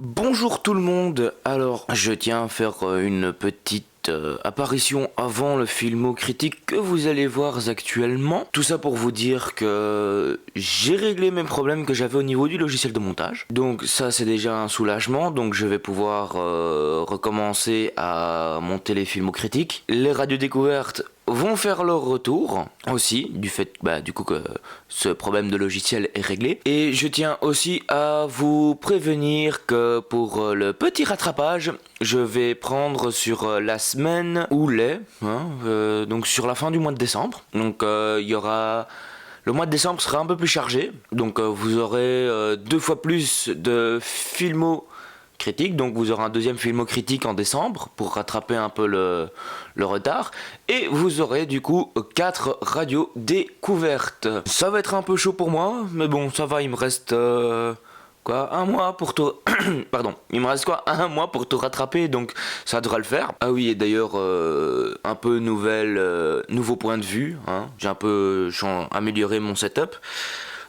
Bonjour tout le monde, alors je tiens à faire une petite apparition avant le filmo critique que vous allez voir actuellement. Tout ça pour vous dire que j'ai réglé mes problèmes que j'avais au niveau du logiciel de montage. Donc ça c'est déjà un soulagement, donc je vais pouvoir recommencer à monter les filmos critiques. Les radios découvertes vont faire leur retour aussi, du fait du coup que ce problème de logiciel est réglé. Et je tiens aussi à vous prévenir que pour le petit rattrapage, je vais prendre sur la semaine où donc sur la fin du mois de décembre. Donc il y aura... Le mois de décembre sera un peu plus chargé, donc vous aurez 2 fois plus de filmos critique, donc vous aurez un deuxième filmo critique en décembre pour rattraper un peu le retard, et vous aurez du coup 4 radios découvertes. Ça va être un peu chaud pour moi, mais bon ça va, il me reste un mois pour tout pardon, il me reste un mois pour tout rattraper, donc ça devra le faire. Ah oui, et d'ailleurs un peu nouveau point de vue, hein. J'ai un peu amélioré mon setup.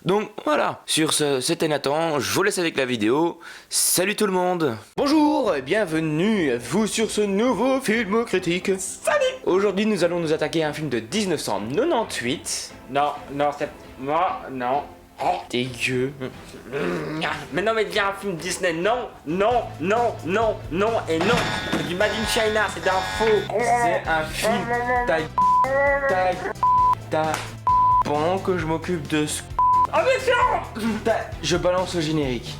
Donc voilà, sur ce, c'était Nathan, je vous laisse avec la vidéo. Salut tout le monde. Bonjour et bienvenue à vous sur ce nouveau film critique. Salut. Aujourd'hui nous allons nous attaquer à un film de 1998. Non, c'est... Moi, non. Oh. Dégueu. Mais non, mais il y a un film Disney, non et non. C'est du Made in China, c'est d'un faux. C'est un film pendant que je m'occupe de ce... Oh mais Je balance le générique.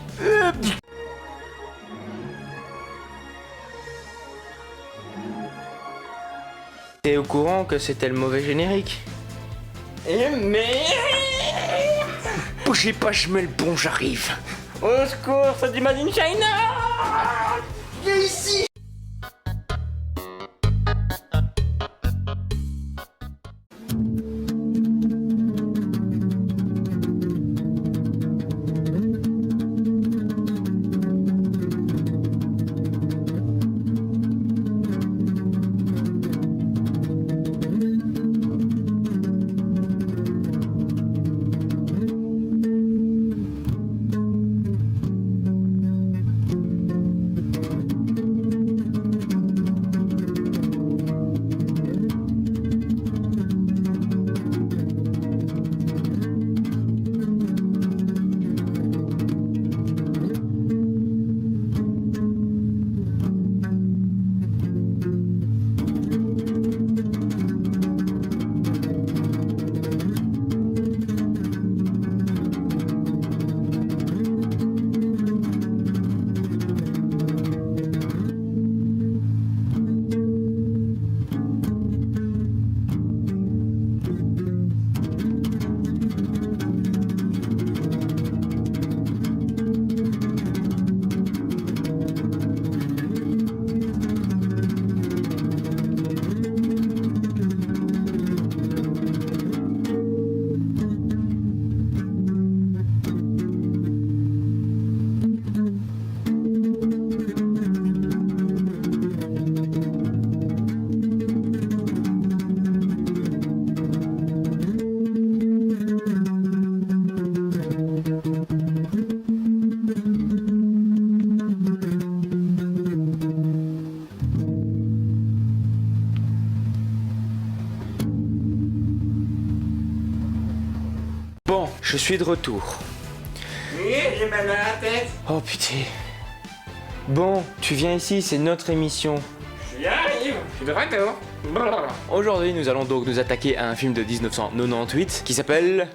T'es au courant que c'était le mauvais générique? mais... Bougez pas, je mets le bon, j'arrive. Au secours, c'est du Made in China. Viens ici. Bon, je suis de retour. Oui, j'ai mal à la tête. Oh putain. Bon, tu viens ici, c'est notre émission. J'y arrive, je suis de retour. Aujourd'hui, nous allons donc nous attaquer à un film de 1998 qui s'appelle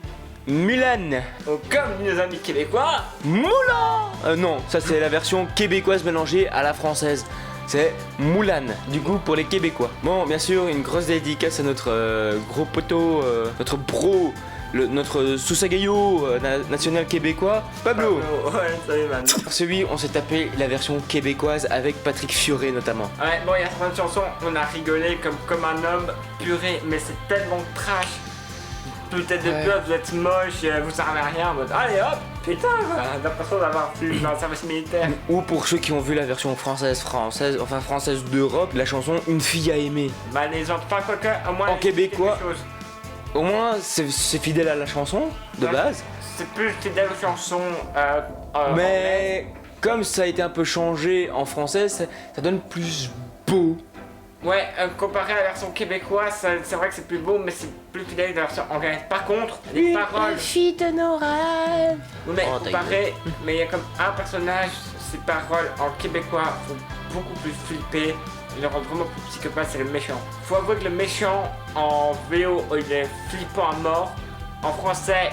Mulan. Oh, comme nos amis québécois. Moulin. Non, ça c'est la version québécoise mélangée à la française. C'est Mulan, du coup pour les Québécois. Bon, bien sûr, une grosse dédicace à notre gros poteau, notre bro, notre Sousagayo national québécois, Pablo. Ouais, salut man. Celui, on s'est tapé la version québécoise avec Patrick Fioré notamment. Ouais, bon, il y a certaines chansons, on a rigolé comme un homme puré, mais c'est tellement trash. Peut-être de peur, vous êtes moche, vous servez à rien, en mode allez hop, putain, j'ai l'impression d'avoir fait dans le service militaire. Ou pour ceux qui ont vu la version française d'Europe, la chanson Une fille à aimer. Bah les gens, enfin quoi que, au moins... En québécois, au moins c'est fidèle à la chanson de base. C'est plus fidèle aux chansons Mais comme ça a été un peu changé en français, ça donne plus beau. Ouais, comparé à la version québécoise, c'est vrai que c'est plus beau, mais c'est plus fidèle de la version anglaise. Par contre, les paroles... fille de nos rêves. Oui, mais Oh, comparé, mais il y a comme un personnage, ses paroles en québécois font beaucoup plus flipper. Il le rend vraiment plus psychopathe, c'est le méchant. Faut avouer que le méchant en VO, il est flippant à mort. En français,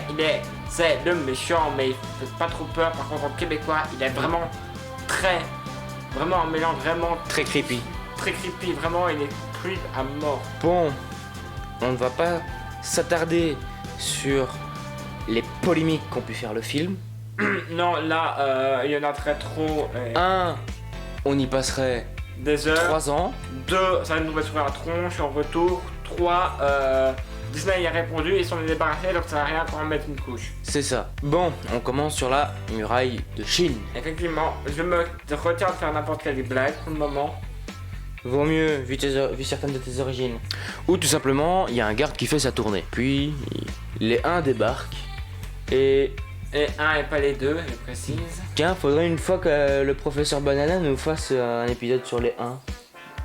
c'est le méchant, mais il fait pas trop peur. Par contre, en québécois, il est vraiment vraiment un mélange vraiment Très creepy. très creepy. Vraiment, il est creep à mort. Bon, on ne va pas s'attarder sur les polémiques qu'ont pu faire le film. Non, là, il y en a très trop. On y passerait Des heures. 3 ans. 2, ça va nous mettre sur la tronche en retour. 3, Disney y a répondu, ils s'en est débarrassés, donc ça va rien pour en mettre une couche. C'est ça. Bon, on commence sur la muraille de Chine. Effectivement, je me retiens de faire n'importe quelle blague pour le moment. Vaut mieux, vu certaines de tes origines. Ou tout simplement, il y a un garde qui fait sa tournée. Puis, les 1 débarquent. Et Et 1 et pas les 2, je précise. tiens, faudrait une fois que le professeur Banana nous fasse un épisode sur les 1.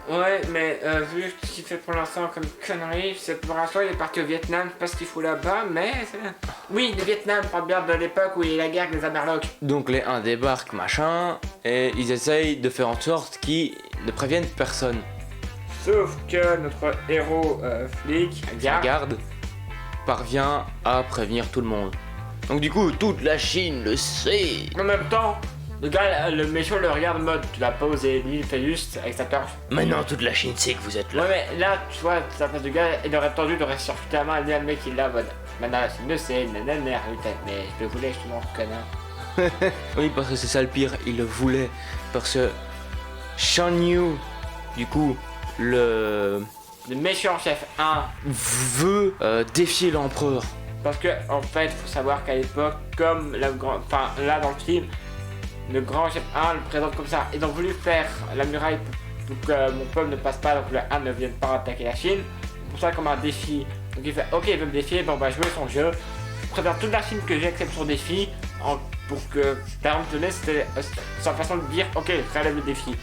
Ouais, mais vu ce qu'il fait pour l'instant comme connerie, c'est pour l'instant il est parti au Vietnam, je sais pas ce qu'il fout là-bas, mais c'est... Oui, le Vietnam, parle bien de l'époque où il y a la guerre avec les Amerlocs. Donc les 1 débarquent, machin, et ils essayent de faire en sorte qu'ils ne préviennent personne. Sauf que notre héros flic, Garde parvient à prévenir tout le monde. Donc du coup, toute la Chine le sait. En même temps, le gars, le méchant le regarde en mode, tu l'as pas osé, lui il fait juste avec sa torche. Maintenant, toute la Chine sait que vous êtes là. Ouais, mais là, tu vois, sa face du gars, il aurait tendu, il aurait surfouté la main, et le mec il l'a en mode, maintenant il le sait, nanana, mais je le voulais justement, connard. Oui, parce que c'est ça le pire, il le voulait. Parce que Shan Yu, du coup, le Le méchant chef 1, veut défier l'empereur. parce que en fait, faut savoir qu'à l'époque, comme enfin là dans le film, le grand chef 1 le présente comme ça. Ils ont voulu faire la muraille pour que mon peuple ne passe pas, donc le 1 ne vienne pas attaquer la Chine. Pour ça comme un défi. Donc il fait ok, il veut me défier, bon bah jouer son jeu. Je préfère toute la Chine que j'accepte son défi pour que Tarantino c'était sa façon de dire ok, relève le défi.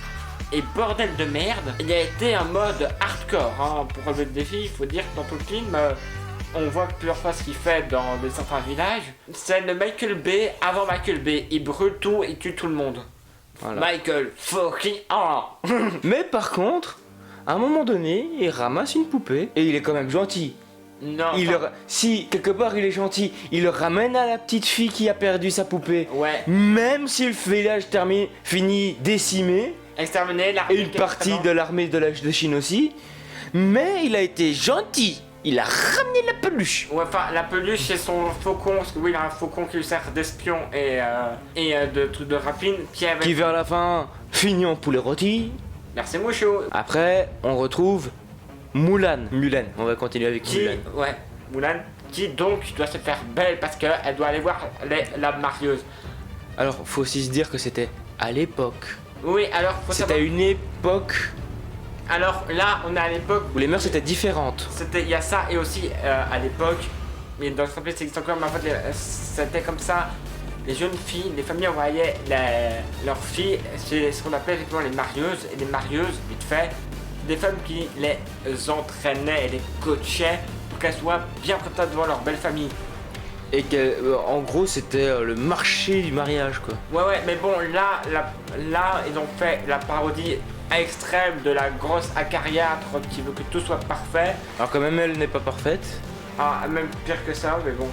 Et bordel de merde, il a été un mode hardcore hein, pour relever le défi. Il faut dire que dans tout le film, on voit plusieurs fois ce qu'il fait dans certains villages. C'est le Michael Bay avant Michael Bay. Il brûle tout, il tue tout le monde. Voilà. Michael fucking ah. Mais par contre, à un moment donné, il ramasse une poupée et il est quand même gentil. Non. Si quelque part il est gentil, il le ramène à la petite fille qui a perdu sa poupée. Ouais. Même si le village finit décimé, Exterminer l'armée. et une partie de l'armée de Chine aussi, mais il a été gentil. Il a ramené la peluche. Ouais, enfin, la peluche c'est son faucon, parce que oui, il a un faucon qui lui sert d'espion et de truc de rapine, Qui vers la fin finit en poulet rôti. Merci Mouchou. Après, on retrouve Mulan, on va continuer avec Qui, Mulan. ouais, Mulan, qui donc doit se faire belle parce qu'elle doit aller voir la marieuse. Alors, faut aussi se dire que c'était à l'époque. Oui, alors faut C'était savoir. une époque Alors là, on est à l'époque où les mœurs étaient différentes. il y a ça et aussi à l'époque, mais dans ce pays c'est encore, mais en fait c'était comme ça. Les jeunes filles, les familles envoyaient leurs filles, c'est ce qu'on appelle effectivement les marieuses, et les marieuses, vite fait, des femmes qui les entraînaient et les coachaient pour qu'elles soient bien prêtes devant leur belle famille. Et que, en gros, c'était le marché du mariage, quoi. Ouais, mais bon, là, ils ont fait la parodie extrême de la grosse acariâtre qui veut que tout soit parfait. Alors quand même, elle n'est pas parfaite. Ah, même pire que ça, mais bon.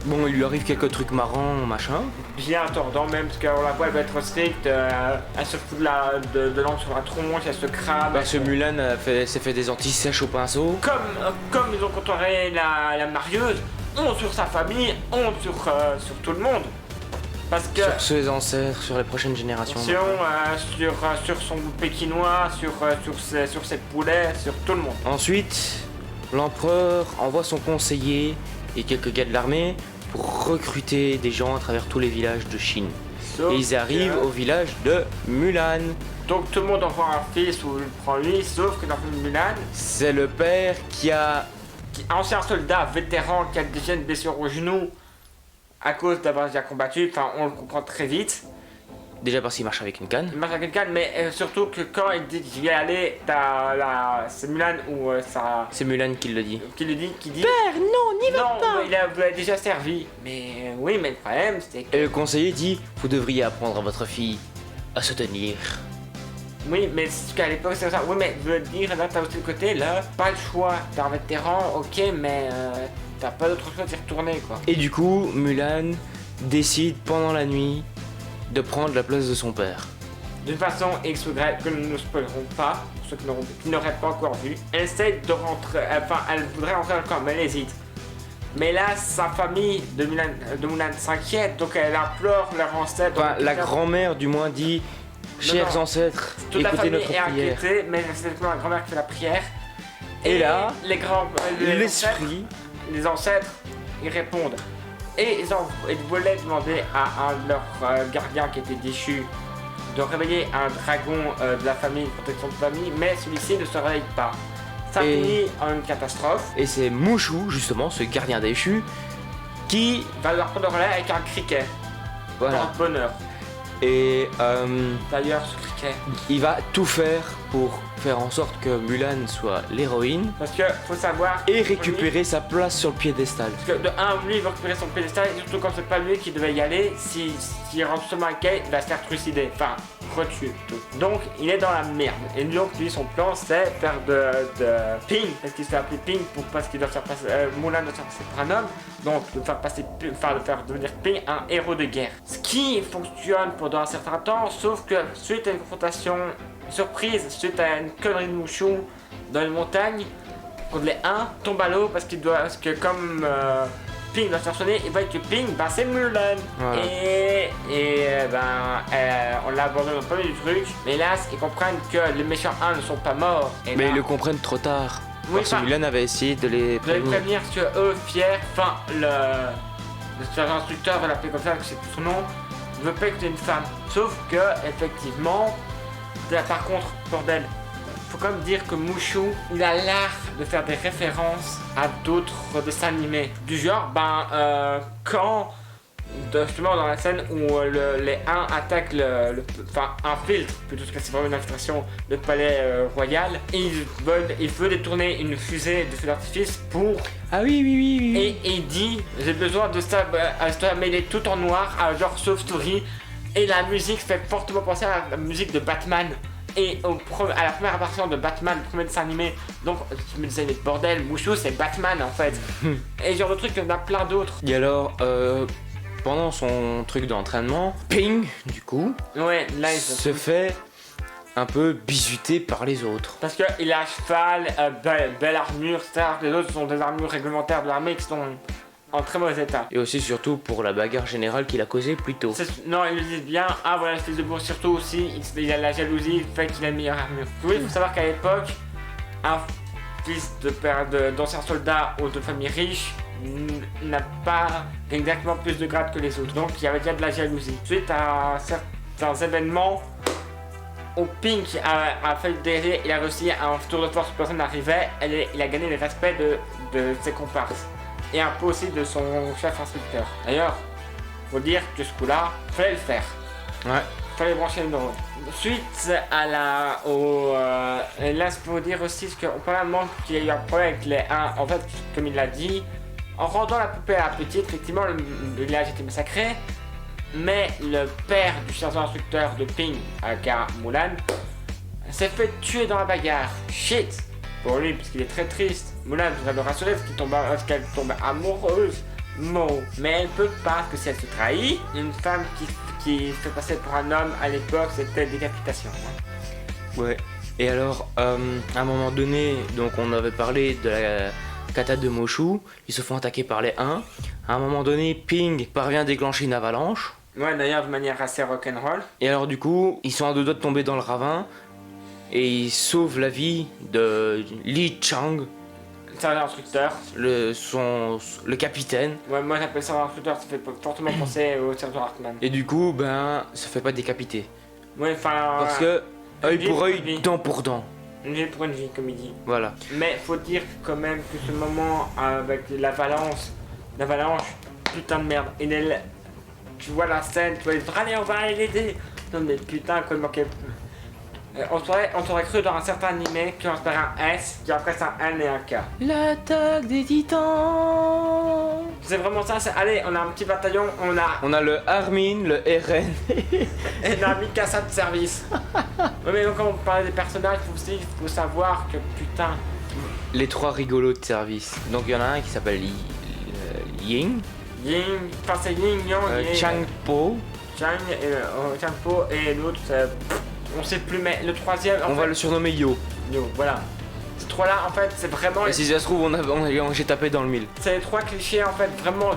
Bon, il lui arrive quelques trucs marrants, machin. Bien tordant même, parce qu'on la voit, elle va être stricte, elle se fout de l'encre sur la tronche, elle se crame. Parce que Mulan s'est fait des anti-sèches au pinceau. Comme ils ont contourné la marieuse, honte sur sa famille, honte sur tout le monde. Parce que... Sur ses ancêtres, sur les prochaines générations. Sur son pékinois, sur ses poulets, sur tout le monde. Ensuite, l'empereur envoie son conseiller et quelques gars de l'armée pour recruter des gens à travers tous les villages de Chine. Sauf Et ils arrivent que- au village de Mulan. Donc tout le monde envoie un fils ou il prend lui, sauf que dans le film Mulan, C'est le père qui a... ancien soldat vétéran qui a déjà une blessure au genou à cause d'avoir déjà combattu, enfin on le comprend très vite. Déjà parce qu'il marche avec une canne. Il marche avec quelqu'un, mais surtout que quand il dit qu'il y aller, c'est Mulan ou ça. C'est Mulan qui le dit. Qui lui dit, qui dit. Père, non, n'y va Non, pas. vous l'avez déjà servi. Mais oui, mais le problème c'est que. Et le conseiller dit, vous devriez apprendre à votre fille à se tenir. Oui, mais c'est qu'à l'époque c'est ça. Oui, mais je veux dire, là t'as aussi le côté, là, pas le choix. T'es un vétéran, ok, mais t'as pas d'autre choix d'y retourner quoi. Et du coup, Mulan décide pendant la nuit de prendre la place de son père. D'une façon X ou Y que nous ne spoilerons pas, pour ceux qui n'auraient pas encore vu, elle essaie de rentrer, enfin elle voudrait rentrer dans le camp, mais elle hésite. Mais là, sa famille de Mulan s'inquiète, donc elle implore leur ancêtre. Enfin, la grand-mère du moins dit, chers non. ancêtres, Toute la écoutez famille notre est prière. inquiétée, mais c'est simplement la grand-mère qui fait la prière. Et là, l'esprit, les ancêtres, ils répondent. Et ils voulaient demander à un de leurs gardiens qui était déchu de réveiller un dragon de la famille, protection de famille, mais celui-ci ne se réveille pas. Ça finit en une catastrophe. Et c'est Mushu, justement, ce gardien déchu, qui... Va leur prendre le relais avec un criquet. Voilà. Dans le bonheur. Et D'ailleurs, ce criquet. il va tout faire pour faire en sorte que Mulan soit l'héroïne Parce que faut savoir. et récupérer sa place sur le piédestal. Parce que de un, lui il veut récupérer son piédestal, et surtout quand c'est pas lui qui devait y aller, s'il rentre seulement avec elle, il va se faire trucider. Enfin, retuer plutôt. Donc il est dans la merde. Et donc lui son plan c'est faire de Ping, parce qu'il se fait appeler Ping parce qu'il doit faire passer. Mulan doit se faire passer pour un homme. Donc de faire passer, enfin de faire devenir Ping un héros de guerre. Ce qui fonctionne pendant un certain temps, sauf que suite à une confrontation surprise, suite à une connerie de Mushu dans une montagne, contre les 1 tombe à l'eau parce que comme Ping doit se faire sonner, il voit que Ping, ben c'est Mulan. Voilà. On l'a abandonné au premier du truc, mais là ils comprennent que les méchants 1 ne sont pas morts. Et Mais là, ils le comprennent trop tard. Oui, Parce que enfin, Mulan avait essayé de les vous allez prévenir. prévenir que eux, fiers, enfin le sergent instructeur va l'appeler comme ça, que c'est son nom, ne veut pas écouter une femme. Sauf que, effectivement, par contre, bordel, faut quand même dire que Mushu, il a l'art de faire des références à d'autres dessins animés. Du genre, quand, justement dans la scène où les 1 attaquent infiltrent, plutôt que c'est vraiment une infiltration, le palais royal, et il veut détourner une fusée de feu d'artifice pour... Ah oui, oui, oui, oui. Et il dit, j'ai besoin de ça, mais il est tout en noir, genre Soft Story, et la musique fait fortement penser à la musique de Batman. Et à la première apparition de Batman, le premier dessin animé, donc je me disais, mais bordel, Mushu c'est Batman en fait. Et ce genre de trucs, il y en a plein d'autres. Et alors, pendant son truc d'entraînement, Ping, du coup, Ouais, là il se fait un peu bisuter par les autres. Parce qu'il a cheval, belle armure, etc. Les autres sont des armures réglementaires de l'armée qui sont en très mauvais état. Et aussi surtout pour la bagarre générale qu'il a causée plus tôt. Non, ils le disent bien, ah voilà, le fils de bourg, surtout aussi, il a la jalousie, le fait qu'il a une meilleure armure. Oui, il faut savoir qu'à l'époque, un fils d'ancien soldat ou de famille riche n'a pas exactement plus de grade que les autres. Donc il y avait déjà de la jalousie. Suite à certains événements, où Pink a fait le délai, il a réussi à un tour de force, personne n'arrivait, il a gagné le respect de ses comparses. Et un peu aussi de son chef instructeur. D'ailleurs, faut dire que ce coup-là, fallait le faire. Ouais. Fallait brancher le neurone. Suite à là, c'est pour dire aussi qu'on peut vraiment qu'il y a eu un problème avec les 1. En fait, comme il l'a dit, en rendant la poupée à la petite, effectivement, le village était massacré. Mais le père du sergent instructeur de Ping, aka Mulan, s'est fait tuer dans la bagarre. Shit! Pour lui, parce qu'il est très triste. Mulan voudrait le rassurer parce qu'elle tombe amoureuse. Mais elle peut pas, parce que si elle se trahit, une femme qui fait passer pour un homme à l'époque, c'était décapitation. Ouais. Et alors, à un moment donné, donc on avait parlé de la kata de Mushu, ils se font attaquer par les 1. À un moment donné, Ping parvient à déclencher une avalanche. Ouais, d'ailleurs, de manière assez rock'n'roll. Et alors du coup, ils sont à deux doigts de tomber dans le ravin. Et ils sauvent la vie de Li Chang, C'est un instructeur. le capitaine. Ouais, moi j'appelle ça un instructeur, ça fait fortement penser au sergent Hartman. Et du coup, se fait pas décapiter. Ouais, enfin. Parce que, œil vie pour pour œil, vie. dent pour dent. Une vie pour une vie, comme il dit. Voilà. Mais faut dire quand même que ce moment avec l'avalanche, putain de merde. Et tu vois la scène, tu vas dire allez on va aller l'aider, Non mais putain, quoi, il manquait. On t'aurait cru dans un certain animé qui commence par un S, qui après c'est un N et un K. L'attaque des titans. C'est vraiment ça, allez, on a un petit bataillon, On a le Armin, le RN. et on a mis Casa de service. Ouais, mais donc quand on parlait des personnages, il faut savoir que putain. Les 3 rigolos de service. Donc il y en a un qui s'appelle Ying, Ying, enfin c'est Ying, Yang, Changpo. Changpo et l'autre, on sait plus, mais le troisième, On va le surnommer Yo. Yo, voilà. Ces trois-là, en fait, c'est vraiment. Et si ça se trouve, j'ai tapé dans le mille. C'est les 3 clichés, en fait, vraiment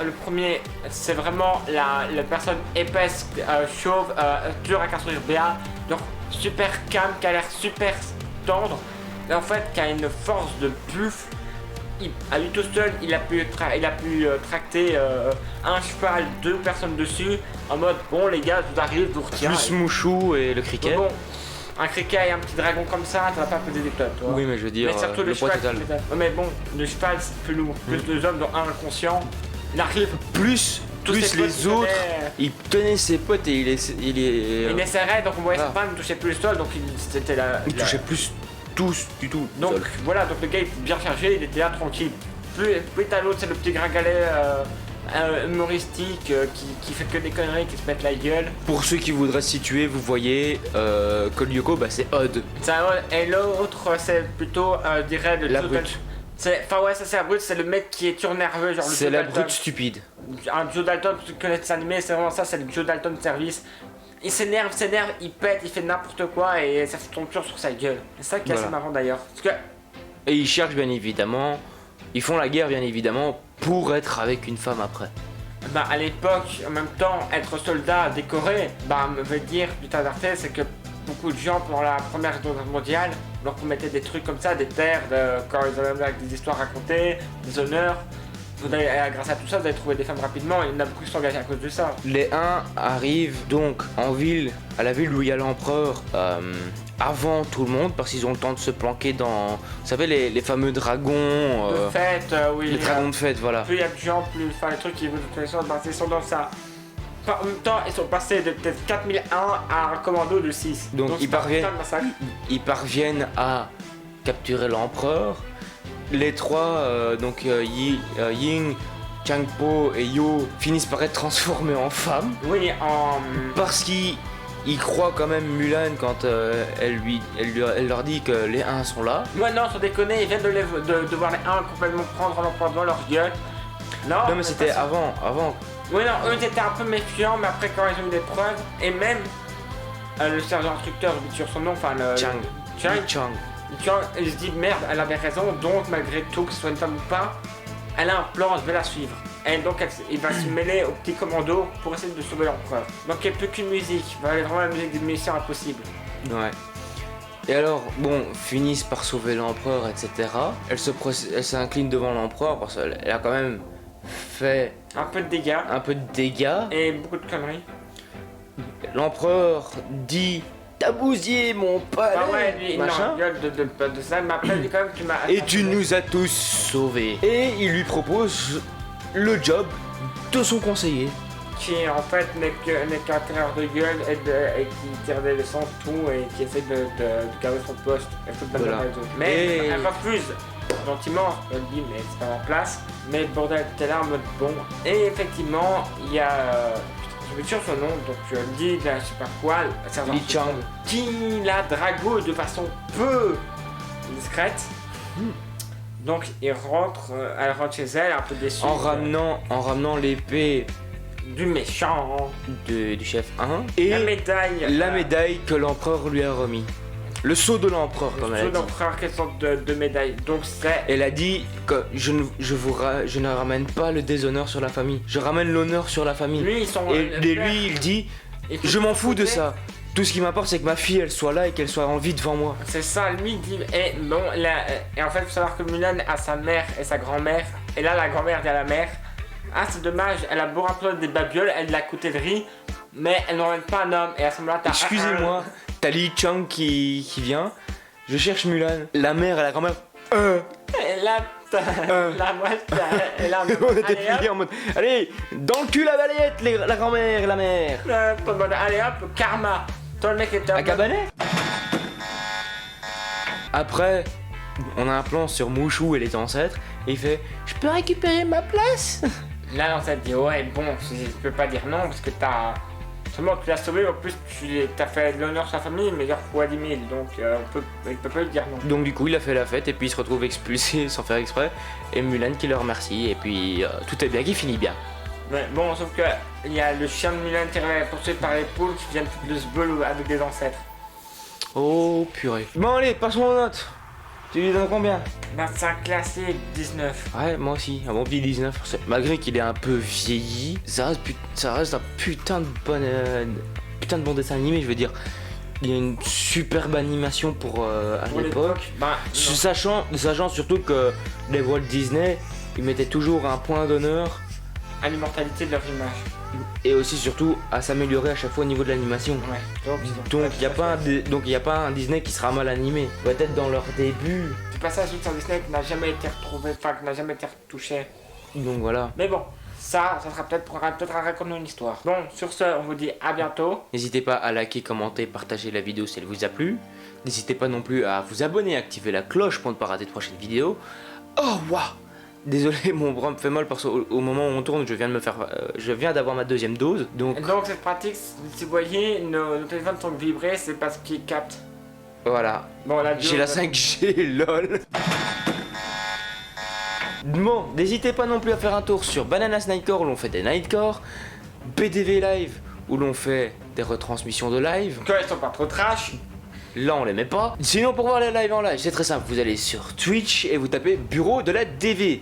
le premier, c'est vraiment la personne épaisse, chauve, dure à construire bien, donc super calme, qui a l'air super tendre, et en fait, qui a une force de buff. À lui tout seul, il a pu tracter un cheval, 2 personnes dessus, en mode bon les gars, je vous arrive, je vous retire. Plus Mouchou et le criquet. Bon, un criquet et un petit dragon comme ça va pas peser des tonnes, toi. Oui, mais je veux dire, Mais surtout le poids total. Ouais, mais bon, le cheval c'est plus lourd, plus 2 hommes dont un inconscient. Il arrive, Plus tous ses potes, les autres, il tenait ses potes et il il essaierait, donc on voyait ses pas ne touchait plus le sol, donc c'était il touchait plus tous du tout. Donc seul. voilà, donc le gars il était bien chargé, il était là tranquille. Puis t'as l'autre, c'est le petit gringalet humoristique qui fait que des conneries, qui se pète la gueule. Pour ceux qui voudraient se situer, vous voyez que Lyoko, bah c'est Odd. Et l'autre, c'est plutôt, je dirais, le La Joe brute. Dalton. Enfin ouais, ça c'est la brute, c'est le mec qui est toujours nerveux, genre le C'est Joe la Dalton. brute stupide. Un Joe Dalton, pour ceux qui connaissent l'animé, c'est vraiment ça, c'est le Joe Dalton de service. Il s'énerve, il pète, il fait n'importe quoi et ça se tombe toujours sur sa gueule. C'est ça qui est assez Voilà. marrant d'ailleurs. Parce que Et ils cherchent bien évidemment, ils font la guerre bien évidemment pour être avec une femme après. bah, à l'époque, en même temps, être soldat décoré, bah, veut dire, du tas d'arté, c'est que beaucoup de gens, pendant la première guerre mondiale, leur promettaient des trucs comme ça, des terres, quand ils avaient avec des histoires racontées, des honneurs. Grâce à tout ça, vous allez trouver des femmes rapidement, et il y en a beaucoup qui sont engagés à cause de ça. Les 1 arrivent donc en ville, à la ville où il y a l'empereur, avant tout le monde, parce qu'ils ont le temps de se planquer dans, vous savez, les fameux dragons, De fait, oui. les dragons de fête, voilà. Plus il y a de gens, plus. Enfin, les trucs qui veulent de toute façon, bah, ils sont dans ça. Enfin, en même temps, ils sont passés de peut-être 4001 à un commando de 6. Donc, ils c'est un parviennent- putain de massacre. Ils parviennent à capturer l'empereur. Les 3, donc Ying, Changpo et Yo, finissent par être transformés en femmes. Oui, en. Parce qu'ils croient quand même Mulan quand elle leur dit que les 1 sont là. Ouais, non, sans déconner, ils viennent de voir les 1 complètement prendre l'emploi devant leur gueule. Non mais c'était pas- avant. Oui, non, eux ils étaient un peu méfiants, mais après, quand ils ont eu des preuves, et même le sergent instructeur, j'oublie sur son nom, enfin le. Chang. Il se dit merde, elle avait raison, donc malgré tout, que ce soit une femme ou pas, elle a un plan, je vais la suivre. Et donc il va se mêler au petit commando pour essayer de sauver l'empereur. Donc il n'y a plus qu'une musique, il va aller vraiment la musique des missions impossibles. Ouais. Et alors, bon, finissent par sauver l'empereur, etc. Elle s'incline devant l'empereur parce qu'elle a quand même fait Un peu de dégâts un peu de dégâts. et beaucoup de conneries. L'empereur dit t'as bousillé mon palais, Ah ouais, lui, il machin, gueule de ça, mais après, il dit quand même, tu m'as. et tu nous as tous sauvés. Et il lui propose le job de son conseiller. Qui en fait n'est qu'un tireur de gueule et qui tire des leçons de tout et qui essaie de garder son poste et foutre de la Voilà. merde aux autres. Mais Et- elle refuse gentiment, elle dit mais c'est pas ma place. Mais le bordel était là en mode bon. Et effectivement, il y a. Je vais sur son nom, donc je le dis, là, je sais pas quoi, le sergent Li Chang. qui la drague de façon peu discrète. Donc elle rentre chez elle un peu déçue. En ramenant l'épée Du méchant. du chef 1 et La médaille. la médaille que l'empereur lui a remis. Le sceau de l'empereur, comme elle a Le dit. frère, quelle sorte de médaille. Donc c'est. Elle a dit que je ne ramène pas le déshonneur sur la famille, je ramène l'honneur sur la famille. Lui, ils sont. Et lui, il dit je m'en fous de ça. Tout ce qui m'importe, c'est que ma fille, elle soit là et qu'elle soit en vie devant moi. C'est ça, lui il dit. Et bon, et en fait, il faut savoir que Mulan a sa mère et sa grand-mère. Et là, la grand-mère dit à la mère ah, c'est dommage, elle a beau remplir des babioles, elle l'a coûté de riz, mais elle n'emmène pas un homme. Et à ce moment-là, t'as. Excusez-moi, t'as Li Chang qui vient. Je cherche Mulan. La mère et la grand-mère. Et là, La mouette, elle a un On était allez, pliés hop, en mode allez, dans le cul la balayette, la grand-mère et la mère. en mode, allez hop, karma. Toi, le mec était À Cabanet. Après, on a un plan sur Mouchou et les ancêtres, et il fait je peux récupérer ma place. Là, on s'est dit, ouais, bon, je peux pas dire non parce que t'as. Seulement, tu l'as sauvé, en plus, t'as fait de l'honneur à sa famille, meilleur fois 10 000, donc il peut pas lui dire non. Donc du coup il a fait la fête et puis il se retrouve expulsé sans faire exprès, et Mulan qui le remercie, et puis tout est bien qui finit bien. Mais bon, sauf que il y a le chien de Mulan qui est poursuivi par les poules qui viennent foutre le sbeul avec des ancêtres. Oh purée. Bon allez, passons aux notes. Tu lui donnes combien? Bah, c'est un classique 19. Ouais, moi aussi, un bon petit 19. Malgré qu'il est un peu vieilli, ça reste un putain de bon dessin animé, je veux dire. Il y a une superbe animation pour à Pour l'époque. Bah, non. Sachant surtout que les Walt Disney, ils mettaient toujours un point d'honneur, À l'immortalité de leur image. et aussi surtout à s'améliorer à chaque fois au niveau de l'animation. Ouais. Donc il n'y a pas un Disney qui sera mal animé. Peut-être dans leur début. C'est pas ça, sur Disney qui n'a jamais été retrouvé, enfin qui n'a jamais été retouché. Donc voilà. Mais bon, ça sera peut-être un raconter une histoire. Bon, sur ce, on vous dit à bientôt. N'hésitez pas à liker, commenter, partager la vidéo si elle vous a plu. N'hésitez pas non plus à vous abonner et activer la cloche pour ne pas rater de prochaines vidéos. Oh waouh! Désolé, mon bras me fait mal parce qu'au moment où on tourne, je viens d'avoir ma deuxième dose. Donc Et donc, cette pratique, si vous voyez, nos téléphones sont vibrés, c'est parce qu'ils captent. voilà. Bon, la J'ai la 5G, lol. Bon, n'hésitez pas non plus à faire un tour sur Bananas Nightcore où l'on fait des Nightcore, BDV Live où l'on fait des retransmissions de live. Que elles sont pas trop trash. Là on les met pas. Sinon pour voir les lives en live, c'est très simple, vous allez sur Twitch et vous tapez Bureau de la DV.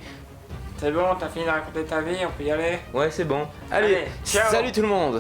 C'est bon, t'as fini de raconter ta vie, on peut y aller. Ouais, c'est bon. Allez, Allez, ciao. salut tout le monde.